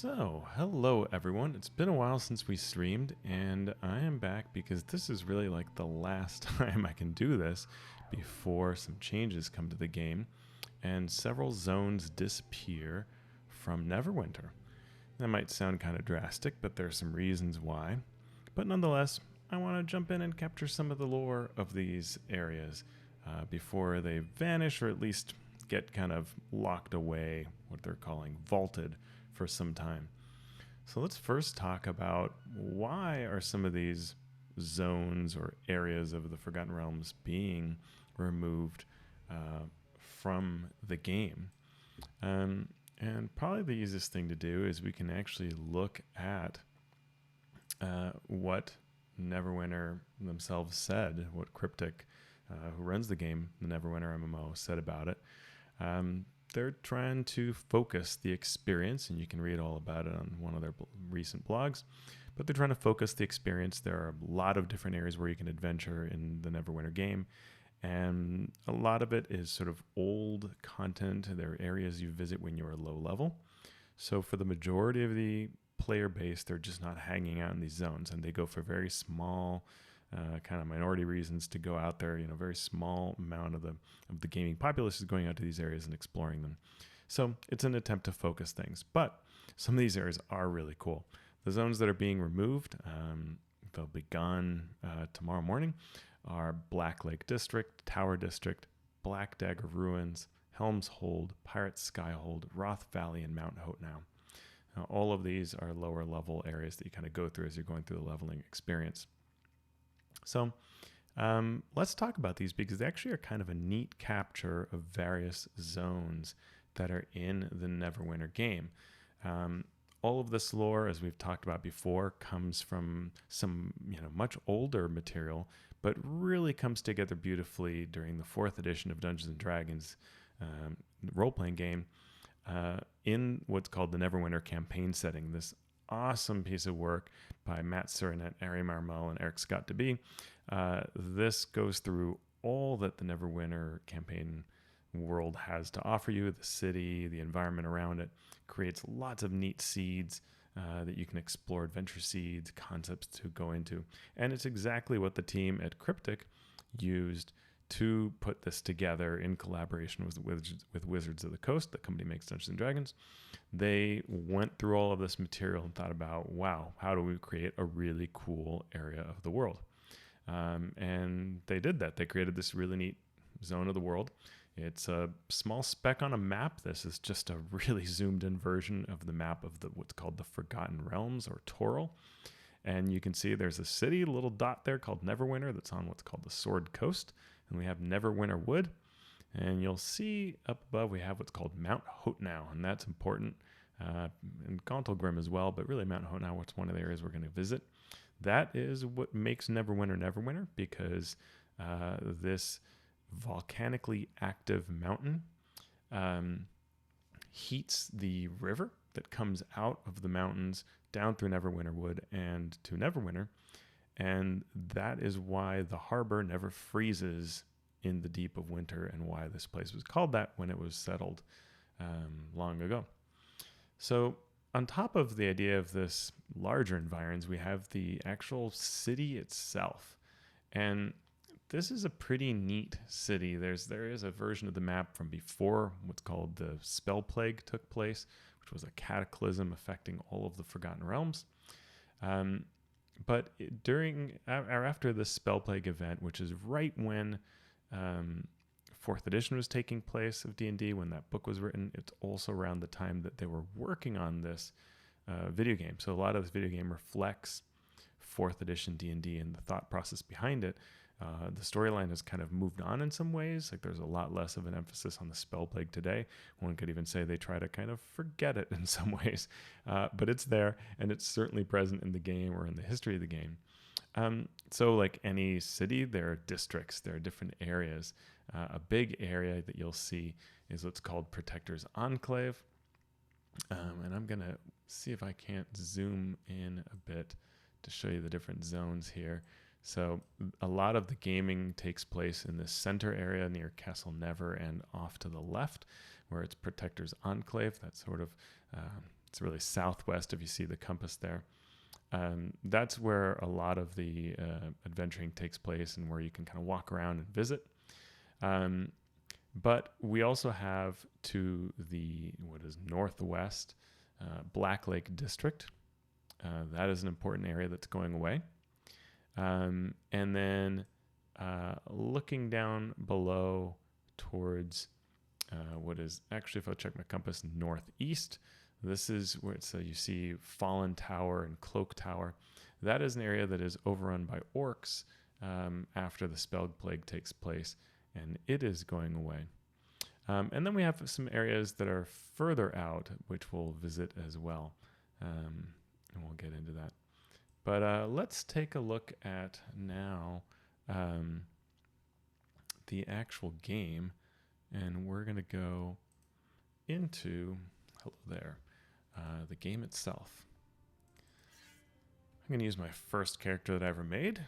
So, hello everyone. It's been a while since we streamed, and I am back because this is really like the last time I can do this before some changes come to the game and several zones disappear from Neverwinter. That might sound kind of drastic, but there are some reasons why. But nonetheless, I want to jump in and capture some of the lore of these areas before they vanish or at least get kind of locked away, what they're calling vaulted, for some time. So let's first talk about why are some of these zones or areas of the Forgotten Realms being removed from the game. And probably the easiest thing to do is we can actually look at what Neverwinter themselves said, what Cryptic, who runs the game, the Neverwinter MMO, said about it. They're trying to focus the experience, and you can read all about it on one of their recent blogs, but they're trying to focus the experience. There are a lot of different areas where you can adventure in the Neverwinter game, and a lot of it is sort of old content. There are areas you visit when you're low level. So for the majority of the player base, they're just not hanging out in these zones, and they go for very small kind of minority reasons to go out there. Very small amount of the gaming populace is going out to these areas and exploring them. So it's an attempt to focus things. But some of these areas are really cool. The zones that are being removed, they'll be gone tomorrow morning, are Blacklake District, Tower District, Black Dagger Ruins, Helm's Hold, Pirate's Skyhold, Roth Valley, and Mount Hotnow. Now, all of these are lower level areas that you kind of go through as you're going through the leveling experience. So let's talk about these because they actually are kind of a neat capture of various zones that are in the Neverwinter game. All of this lore, as we've talked about before, comes from some much older material, but really comes together beautifully during the 4th edition of Dungeons & Dragons role-playing game in what's called the Neverwinter campaign setting. This awesome piece of work by Matt Surinet, Ari Marmel, and Eric Scott DeBee. This goes through all that the Neverwinter campaign world has to offer you, the city, the environment around it, creates lots of neat seeds that you can explore, adventure seeds, concepts to go into. And it's exactly what the team at Cryptic used to put this together in collaboration with Wizards of the Coast. The company makes Dungeons & Dragons. They went through all of this material and thought about, wow, how do we create a really cool area of the world? And they did that. They created this really neat zone of the world. It's a small speck on a map. This is just a really zoomed in version of the map of what's called the Forgotten Realms, or Toril. And you can see there's a city, a little dot there called Neverwinter that's on what's called the Sword Coast. And we have Neverwinter Wood. And you'll see up above we have what's called Mount Hotnow, and that's important. And Gauntlgrim as well, but really Mount Hotnow, what's one of the areas we're going to visit. That is what makes Neverwinter, because this volcanically active mountain heats the river that comes out of the mountains down through Neverwinter Wood and to Neverwinter. And that is why the harbor never freezes in the deep of winter, and why this place was called that when it was settled long ago. So on top of the idea of this larger environs, we have the actual city itself. And this is a pretty neat city. There is a version of the map from before what's called the Spell Plague took place, which was a cataclysm affecting all of the Forgotten Realms. But after the Spell Plague event, which is right when 4th edition was taking place of D&D, when that book was written, it's also around the time that they were working on this video game. So a lot of this video game reflects 4th edition D&D and the thought process behind it. The storyline has kind of moved on in some ways. Like there's a lot less of an emphasis on the Spell Plague today. One could even say they try to kind of forget it in some ways. But it's there, and it's certainly present in the game or in the history of the game. So like any city, there are districts, there are different areas. A big area that you'll see is what's called Protector's Enclave. And I'm going to see if I can't zoom in a bit to show you the different zones here. So a lot of the gaming takes place in the center area near Castle Never, and off to the left where it's Protector's Enclave. That's sort of it's really southwest if you see the compass there. That's where a lot of the adventuring takes place and where you can kind of walk around and visit. But we also have to the what is northwest Blacklake District. That is an important area that's going away. And then looking down below towards what is actually, if I check my compass, northeast, this is where it's you see Fallen Tower and Cloak Tower. That is an area that is overrun by orcs after the Spell Plague takes place, and it is going away. And then we have some areas that are further out, which we'll visit as well, and we'll get into that. But let's take a look at now the actual game, and we're going to go into, hello there, the game itself. I'm going to use my first character that I ever made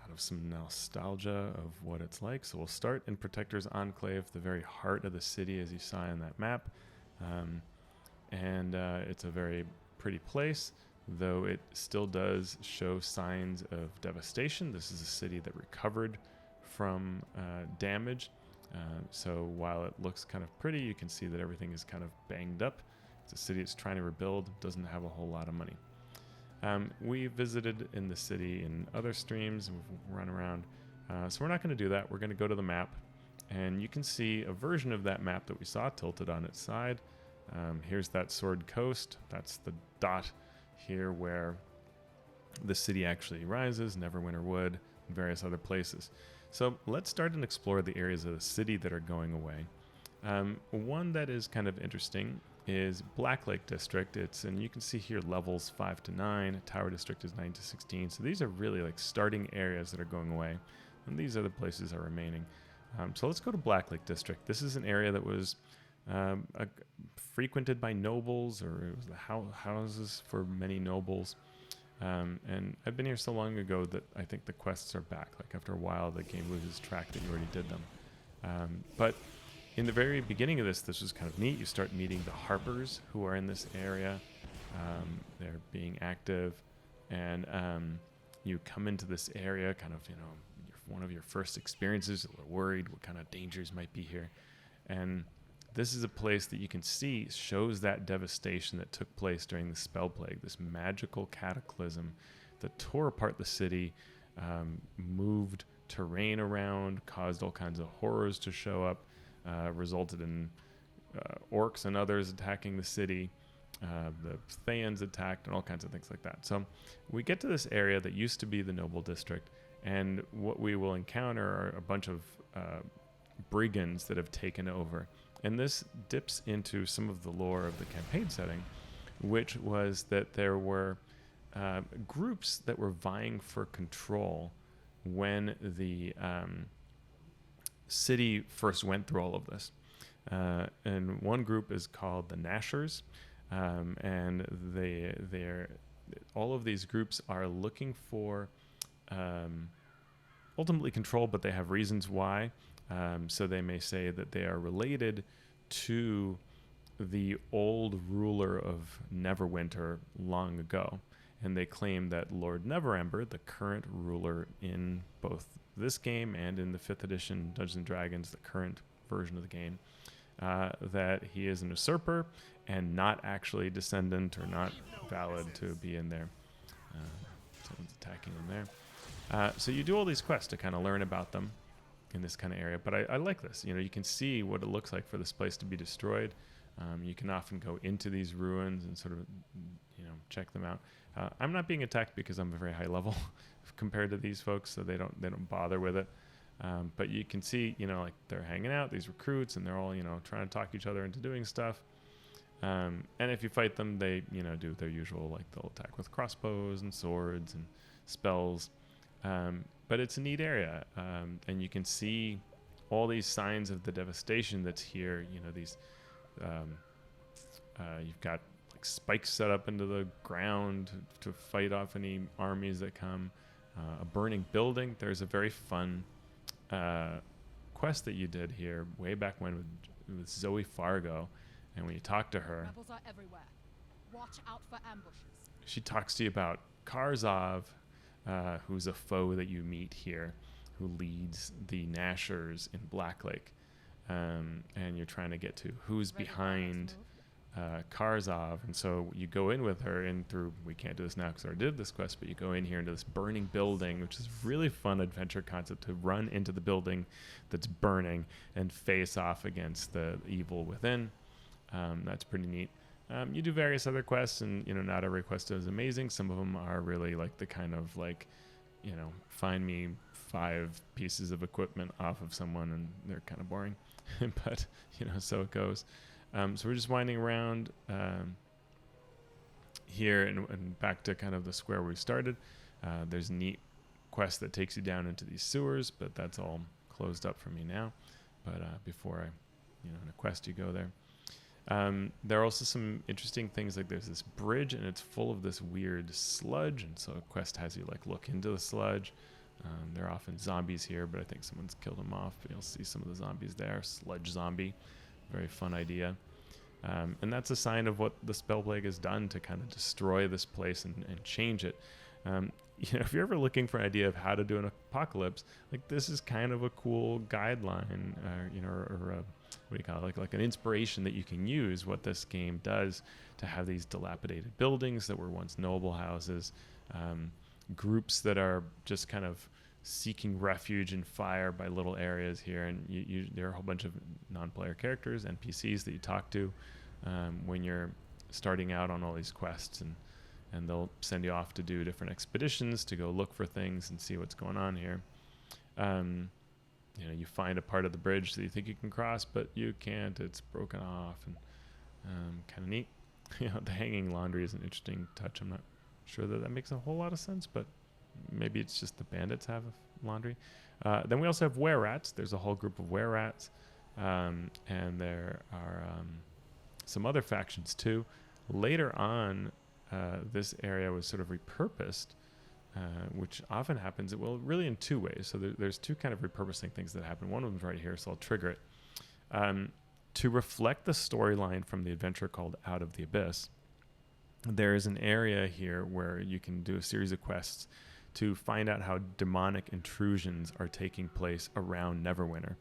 out of some nostalgia of what it's like. So we'll start in Protector's Enclave, the very heart of the city as you saw on that map. And it's a very pretty place, though it still does show signs of devastation. This is a city that recovered from damage. So while it looks kind of pretty, you can see that everything is kind of banged up. It's a city that's trying to rebuild, doesn't have a whole lot of money. We visited in the city in other streams, and we've run around. So we're not going to do that. We're going to go to the map, and you can see a version of that map that we saw tilted on its side. Here's that Sword Coast. That's the dot here where the city actually rises, Neverwinter Wood, and various other places. So let's start and explore the areas of the city that are going away. One that is kind of interesting is Blacklake District. And you can see here levels 5 to 9. Tower District is 9 to 16. So these are really like starting areas that are going away, and these other places are remaining. So let's go to Blacklake District. This is an area that was frequented by nobles, or it was the houses for many nobles. And I've been here so long ago that I think the quests are back. Like after a while, the game loses track that you already did them. But in the very beginning of this was kind of neat. You start meeting the harpers who are in this area. They're being active, and you come into this area kind of, one of your first experiences. You're worried what kind of dangers might be here. And this is a place that you can see shows that devastation that took place during the Spell Plague, this magical cataclysm that tore apart the city, moved terrain around, caused all kinds of horrors to show up, resulted in orcs and others attacking the city, the Thayans attacked, and all kinds of things like that. So we get to this area that used to be the Noble District, and what we will encounter are a bunch of brigands that have taken over. And this dips into some of the lore of the campaign setting, which was that there were groups that were vying for control when the city first went through all of this. And one group is called the Nashers, and they're all of these groups are looking for ultimately control, but they have reasons why. So they may say that they are related to the old ruler of Neverwinter long ago. And they claim that Lord Neverember, the current ruler in both this game and in the 5th edition Dungeons & Dragons, the current version of the game, that he is an usurper and not actually descendant, or not valid to be in there. Someone's attacking them there. So you do all these quests to kind of learn about them in this kind of area. But I like this. You can see what it looks like for this place to be destroyed. You can often go into these ruins and sort of, check them out. I'm not being attacked because I'm a very high level compared to these folks, so they don't bother with it. But you can see, like they're hanging out, these recruits, and they're all, trying to talk each other into doing stuff. And if you fight them, they, do their usual, like they'll attack with crossbows and swords and spells. But it's a neat area, and you can see all these signs of the devastation that's here. These you've got like spikes set up into the ground to fight off any armies that come. A burning building. There's a very fun quest that you did here way back when with Zoe Fargo, and when you talk to her, Rebels are everywhere. Watch out for ambushes. She talks to you about Karzov, who's a foe that you meet here, who leads the Nashers in Blacklake. And you're trying to get to who's behind Karzov. And so you go in with her in through, we can't do this now because I already did this quest, but you go in here into this burning building, which is a really fun adventure concept, to run into the building that's burning and face off against the evil within. That's pretty neat. You do various other quests, and not every quest is amazing. Some of them are really like the kind of like, find me 5 pieces of equipment off of someone, and they're kind of boring. But so it goes. So we're just winding around here and back to kind of the square where we started. There's a neat quest that takes you down into these sewers, but that's all closed up for me now. But before in a quest you go there. There are also some interesting things, like there's this bridge and it's full of this weird sludge, and so a quest has you like look into the sludge. There are often zombies here, but I think someone's killed them off. But you'll see some of the zombies there. Sludge zombie, very fun idea. And that's a sign of what the Spellplague has done to kind of destroy this place and change it. If you're ever looking for an idea of how to do an apocalypse, like this is kind of a cool guideline, or what do you call it? Like an inspiration that you can use what this game does to have these dilapidated buildings that were once noble houses, groups that are just kind of seeking refuge in fire by little areas here. And there are a whole bunch of non-player characters, NPCs that you talk to when you're starting out on all these quests, and they'll send you off to do different expeditions to go look for things and see what's going on here. You find a part of the bridge that you think you can cross, but you can't. It's broken off, and kind of neat. The hanging laundry is an interesting touch. I'm not sure that makes a whole lot of sense, but maybe it's just the bandits have laundry. Then we also have were-rats. There's a whole group of were-rats, and there are some other factions too. Later on, this area was sort of repurposed, which often happens, really in 2 ways. So there's 2 kind of repurposing things that happen. One of them's right here, so I'll trigger it. To reflect the storyline from the adventure called Out of the Abyss, there is an area here where you can do a series of quests to find out how demonic intrusions are taking place around Neverwinter.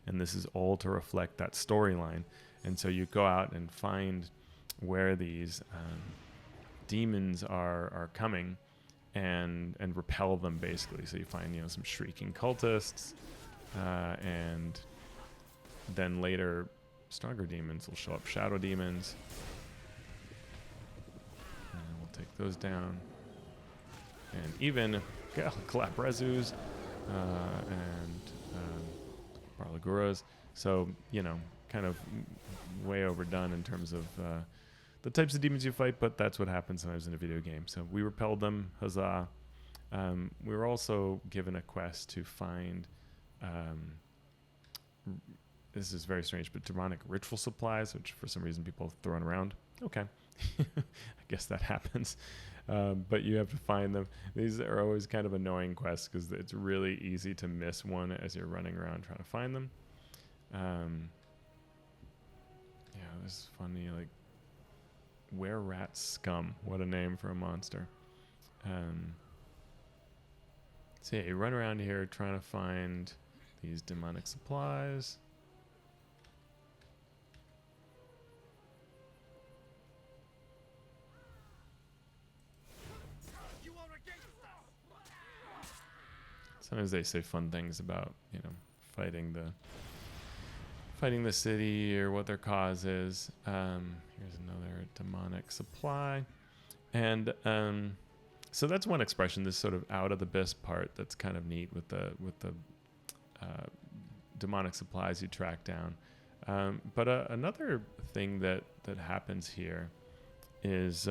And this is all to reflect that storyline. And so you go out and find where these demons are coming and repel them, basically. So you find some shrieking cultists, and then later stronger demons will show up, shadow demons, and we'll take those down. And even Calaprezus and Barlaguras. So kind of way overdone in terms of the types of demons you fight, but that's what happens sometimes in a video game. So we repelled them, huzzah. We were also given a quest to find, this is very strange, but demonic ritual supplies, which for some reason people have thrown around. Okay, I guess that happens. But you have to find them. These are always kind of annoying quests because it's really easy to miss one as you're running around trying to find them. This is funny, like, were-rat scum. What a name for a monster. So yeah, you run around here trying to find these demonic supplies. Sometimes they say fun things about, fighting the city or what their cause is. Here's another demonic supply. And so that's one expression, this sort of out of the abyss part that's kind of neat with the demonic supplies you track down. But another thing that happens here is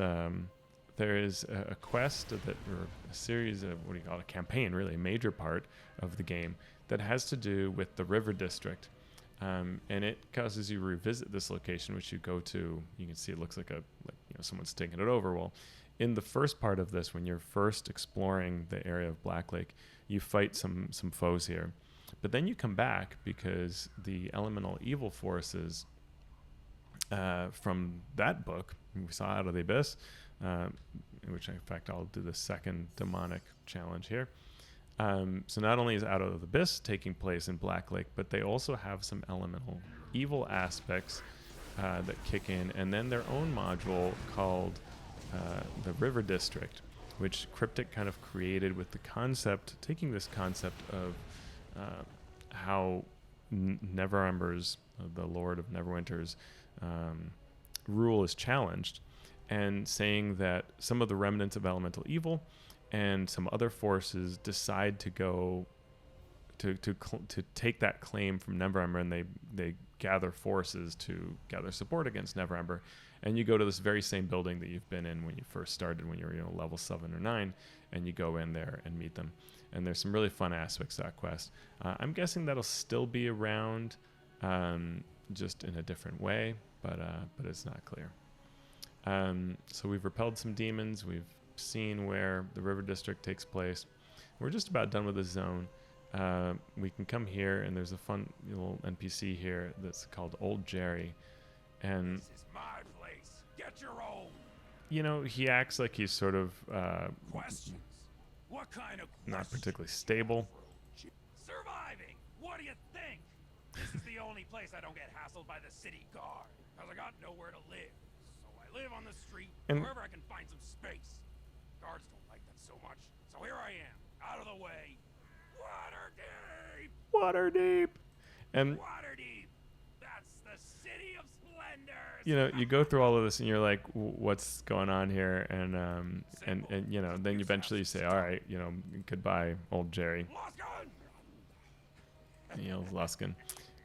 there is a quest or a series of, a campaign, really, a major part of the game that has to do with the River District. And it causes you to revisit this location, which you go to. You can see it looks like someone's taking it over. Well, in the first part of this, when you're first exploring the area of Blacklake, you fight some foes here. But then you come back because the elemental evil forces from that book we saw Out of the Abyss, which in fact I'll do the second demonic challenge here. So not only is Out of the Abyss taking place in Blacklake, but they also have some elemental evil aspects that kick in, and then their own module called the River District, which Cryptic kind of created with the concept, taking this concept of how Neverember's, the Lord of Neverwinter's rule is challenged, and saying that some of the remnants of elemental evil and some other forces decide to go to take that claim from Neverember, and they gather forces to gather support against Neverember. And you go to this very same building that you've been in when you first started, when you were level 7 or 9, and you go in there and meet them. And there's some really fun aspects to that quest. I'm guessing that'll still be around, just in a different way, but it's not clear. So we've repelled some demons. We've seen where the River District takes place. We're just about done with the zone. We can come here, and there's a fun little NPC here that's called Old Jerry. And this is my place. Get your own. He acts like he's sort of Questions? What kind of not questions? particularly stable. Surviving. What do you think? This is the only place I don't get hassled by the city guard, because I got nowhere to live. So I live on the street, And wherever I can find some space. Guards don't like that so much, so here I am, out of the way. Waterdeep! Waterdeep. And Waterdeep! That's the city of Splendor! you go through all of this, and you're like, what's going on here? And then you eventually say, all right, goodbye, Old Jerry. Luskin.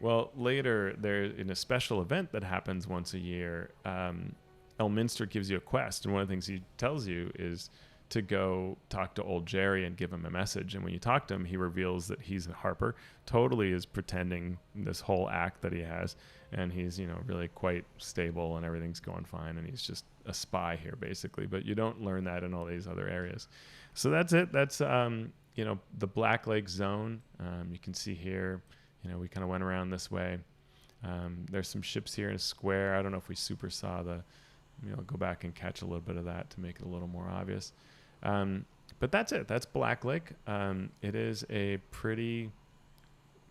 Well, later, in a special event that happens once a year, Elminster gives you a quest, and one of the things he tells you is to go talk to Old Jerry and give him a message. And when you talk to him, he reveals that he's a harper, totally is pretending this whole act that he has, and he's really quite stable and everything's going fine, and he's just a spy here basically. But you don't learn that in all these other areas. So that's it. That's the Blacklake zone. You can see here, we kind of went around this way. There's some ships here in a square. I don't know if we super saw I'll go back and catch a little bit of that to make it a little more obvious. But that's it. That's Blacklake. It is a pretty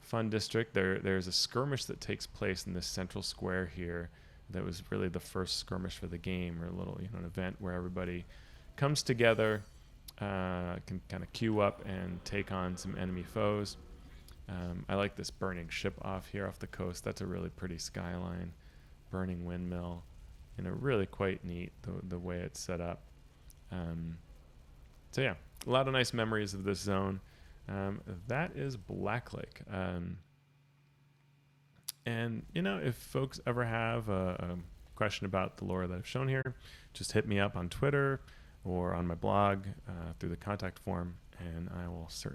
fun district. There's a skirmish that takes place in this central square here that was really the first skirmish for the game, or a little an event where everybody comes together, can kind of queue up and take on some enemy foes. I like this burning ship off here off the coast. That's a really pretty skyline. Burning windmill. Really quite neat the way it's set up. So yeah, a lot of nice memories of this zone. That is Blacklake. And if folks ever have a question about the lore that I've shown here, just hit me up on Twitter or on my blog through the contact form, and I will certainly